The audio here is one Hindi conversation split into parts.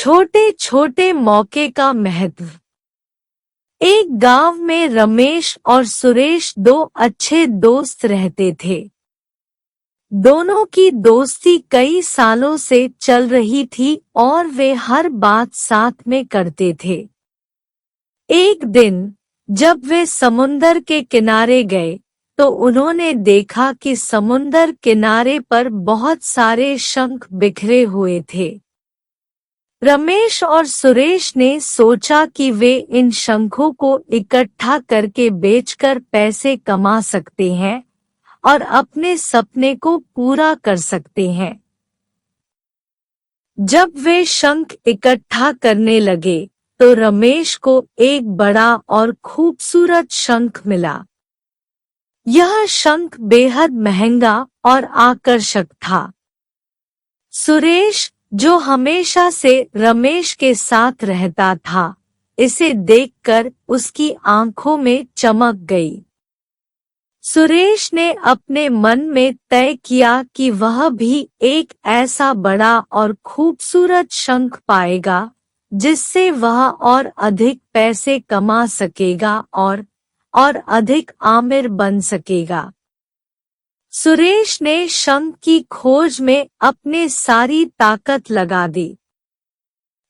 छोटे छोटे मौके का महत्व। एक गांव में रमेश और सुरेश दो अच्छे दोस्त रहते थे। दोनों की दोस्ती कई सालों से चल रही थी और वे हर बात साथ में करते थे। एक दिन जब वे समुंदर के किनारे गए तो उन्होंने देखा कि समुंदर किनारे पर बहुत सारे शंख बिखरे हुए थे। रमेश और सुरेश ने सोचा कि वे इन शंखों को इकट्ठा करके बेचकर पैसे कमा सकते हैं और अपने सपने को पूरा कर सकते हैं। जब वे शंख इकट्ठा करने लगे तो रमेश को एक बड़ा और खूबसूरत शंख मिला। यह शंख बेहद महंगा और आकर्षक था। सुरेश, जो हमेशा से रमेश के साथ रहता था, इसे देखकर उसकी आंखों में चमक गई। सुरेश ने अपने मन में तय किया कि वह भी एक ऐसा बड़ा और खूबसूरत शंख पाएगा जिससे वह और अधिक पैसे कमा सकेगा और अधिक आमिर बन सकेगा। सुरेश ने शंख की खोज में अपनी सारी ताकत लगा दी।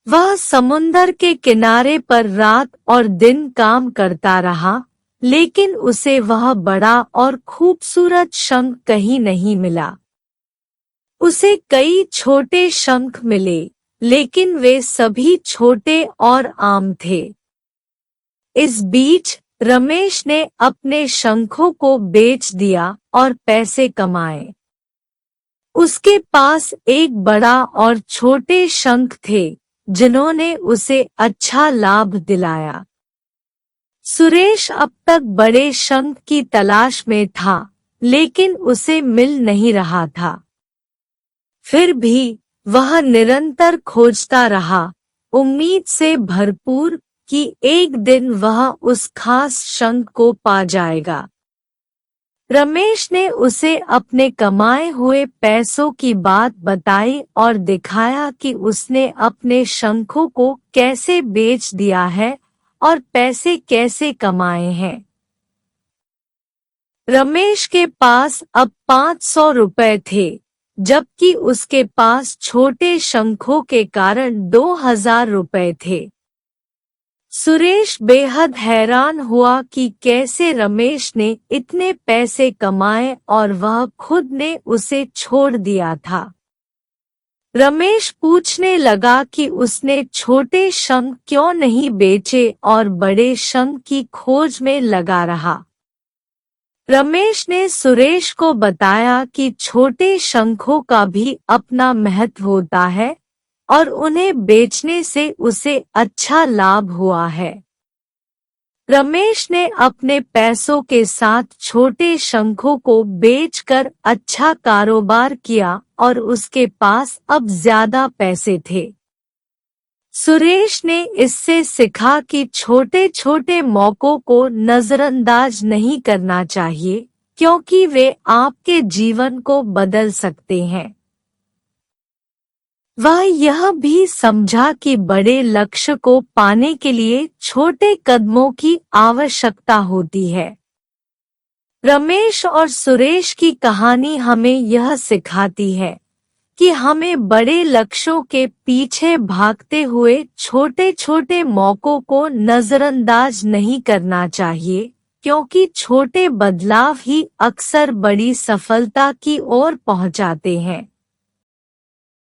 वह समुंदर के किनारे पर रात और दिन काम करता रहा, लेकिन उसे वह बड़ा और खूबसूरत शंख कहीं नहीं मिला। उसे कई छोटे शंख मिले, लेकिन वे सभी छोटे और आम थे। इस बीच रमेश ने अपने शंखों को बेच दिया और पैसे कमाए। उसके पास एक बड़ा और छोटे शंख थे जिन्होंने उसे अच्छा लाभ दिलाया। सुरेश अब तक बड़े शंख की तलाश में था, लेकिन उसे मिल नहीं रहा था। फिर भी वह निरंतर खोजता रहा, उम्मीद से भरपूर कि एक दिन वह उस खास शंख को पा जाएगा। रमेश ने उसे अपने कमाए हुए पैसों की बात बताई और दिखाया कि उसने अपने शंखों को कैसे बेच दिया है और पैसे कैसे कमाए हैं। रमेश के पास अब 500 रुपए थे, जबकि उसके पास छोटे शंखों के कारण 2000 रुपए थे। सुरेश बेहद हैरान हुआ कि कैसे रमेश ने इतने पैसे कमाए और वह खुद ने उसे छोड़ दिया था। रमेश पूछने लगा कि उसने छोटे शंख क्यों नहीं बेचे और बड़े शंख की खोज में लगा रहा। रमेश ने सुरेश को बताया कि छोटे शंखों का भी अपना महत्व होता है और उन्हें बेचने से उसे अच्छा लाभ हुआ है। रमेश ने अपने पैसों के साथ छोटे शंखों को बेचकर अच्छा कारोबार किया और उसके पास अब ज्यादा पैसे थे। सुरेश ने इससे सीखा कि छोटे छोटे मौकों को नजरअंदाज नहीं करना चाहिए, क्योंकि वे आपके जीवन को बदल सकते हैं। वह यह भी समझा कि बड़े लक्ष्य को पाने के लिए छोटे कदमों की आवश्यकता होती है। रमेश और सुरेश की कहानी हमें यह सिखाती है कि हमें बड़े लक्ष्यों के पीछे भागते हुए छोटे छोटे मौकों को नजरअंदाज नहीं करना चाहिए, क्योंकि छोटे बदलाव ही अक्सर बड़ी सफलता की ओर पहुंचाते हैं।